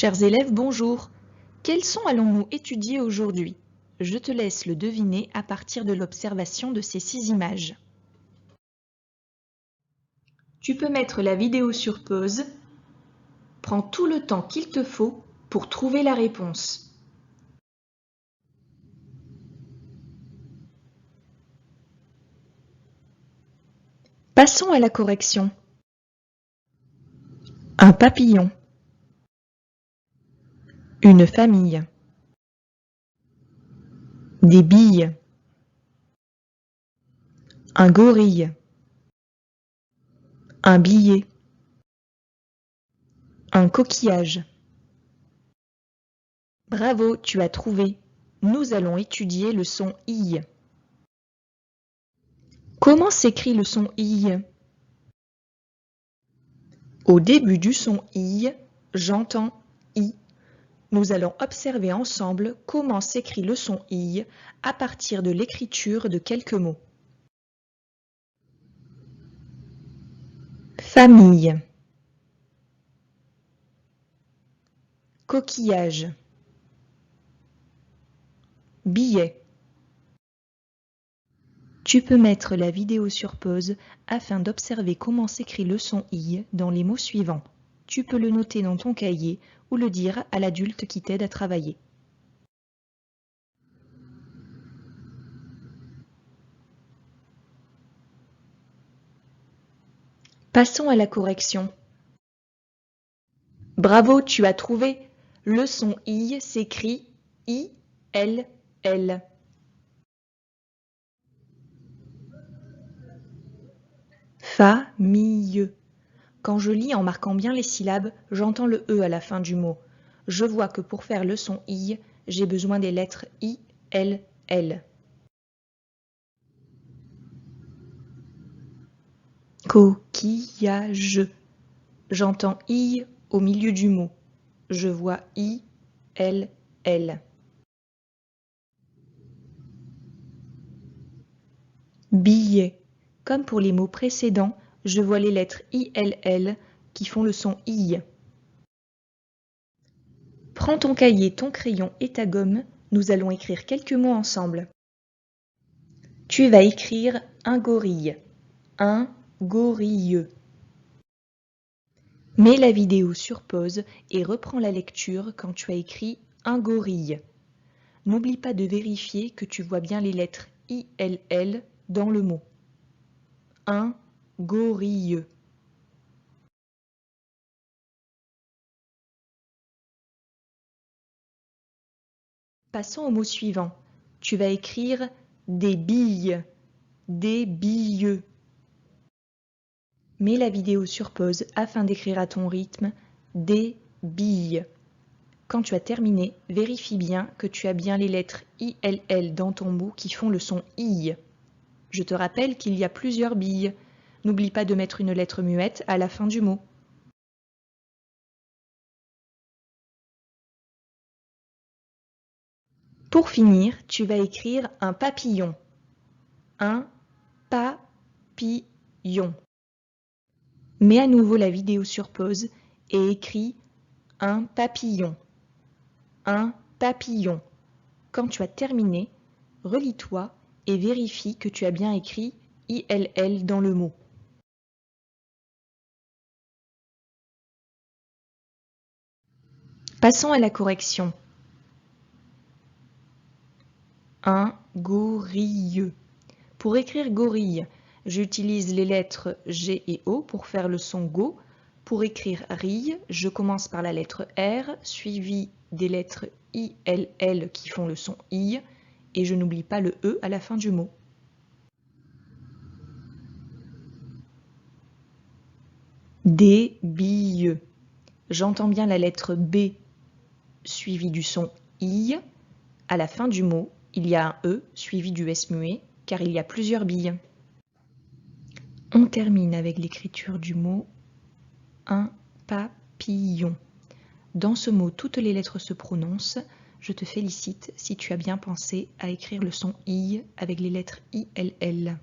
Chers élèves, bonjour. Quels sons allons-nous étudier aujourd'hui? Je te laisse le deviner à partir de l'observation de ces 6 images. Tu peux mettre la vidéo sur pause. Prends tout le temps qu'il te faut pour trouver la réponse. Passons à la correction. Un papillon. Une famille. Des billes. Un gorille. Un billet. Un coquillage. Bravo, tu as trouvé. Nous allons étudier le son I. Comment s'écrit le son I? Au début du son I, j'entends I. Nous allons observer ensemble comment s'écrit le son I à partir de l'écriture de quelques mots. Famille. Coquillage. Billet. Tu peux mettre la vidéo sur pause afin d'observer comment s'écrit le son I dans les mots suivants. Tu peux le noter dans ton cahier ou le dire à l'adulte qui t'aide à travailler. Passons à la correction. Bravo, tu as trouvé. Le son I s'écrit I-L-L. Famille. Quand je lis en marquant bien les syllabes, j'entends le E à la fin du mot. Je vois que pour faire le son I, j'ai besoin des lettres I, L, L. Coquillage. J'entends I au milieu du mot. Je vois I, L, L. Billet. Comme pour les mots précédents, je vois les lettres I, L, L qui font le son I. Prends ton cahier, ton crayon et ta gomme, nous allons écrire quelques mots ensemble. Tu vas écrire un gorille, un gorille. Mets la vidéo sur pause et reprends la lecture quand tu as écrit un gorille. N'oublie pas de vérifier que tu vois bien les lettres I, L, L dans le mot. Un gorille. Passons au mot suivant. Tu vas écrire des billes, des billes. Mets la vidéo sur pause afin d'écrire à ton rythme des billes. Quand tu as terminé, vérifie bien que tu as bien les lettres I, L, L dans ton mot qui font le son I. Je te rappelle qu'il y a plusieurs billes. N'oublie pas de mettre une lettre muette à la fin du mot. Pour finir, tu vas écrire un papillon. Un papillon. Mets à nouveau la vidéo sur pause et écris un papillon. Un papillon. Quand tu as terminé, relis-toi et vérifie que tu as bien écrit ILL dans le mot. Passons à la correction. Un gorille. Pour écrire gorille, j'utilise les lettres G et O pour faire le son go. Pour écrire rille, je commence par la lettre R, suivie des lettres I, L, L qui font le son I, et je n'oublie pas le E à la fin du mot. Des billes. J'entends bien la lettre B suivie du son I. À la fin du mot, il y a un E suivi du S muet, car il y a plusieurs billes. On termine avec l'écriture du mot un papillon. Dans ce mot, toutes les lettres se prononcent. Je te félicite si tu as bien pensé à écrire le son I avec les lettres ILL.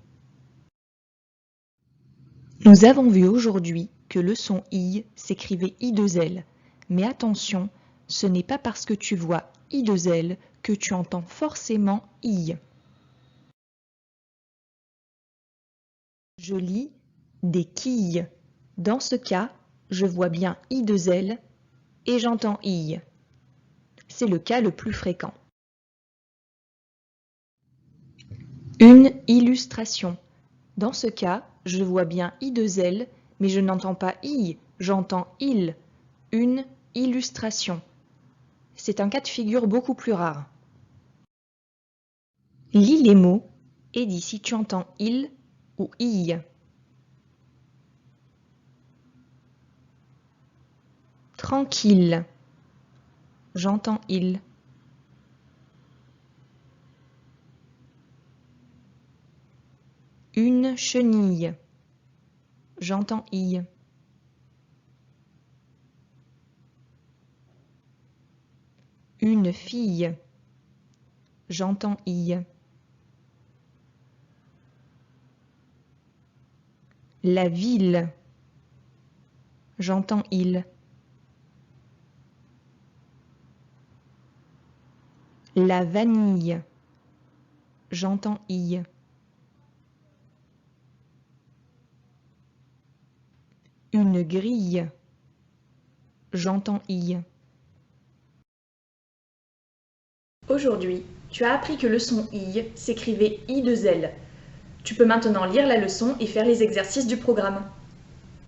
Nous avons vu aujourd'hui que le son I s'écrivait I2L. Mais attention, Ce n'est pas parce que tu vois I2L que tu entends forcément I. Je lis des quilles. Dans ce cas, je vois bien I2L et j'entends I. C'est le cas le plus fréquent. Une illustration. Dans ce cas, je vois bien I2L, mais je n'entends pas I, j'entends il. Une illustration. C'est un cas de figure beaucoup plus rare. Lis les mots et dis si tu entends il ou I. Tranquille. J'entends il. Une chenille. J'entends I. Une fille. J'entends I. La ville. J'entends il. La vanille. J'entends I. Une grille. J'entends I. Aujourd'hui, tu as appris que le son I s'écrivait I2L. Tu peux maintenant lire la leçon et faire les exercices du programme.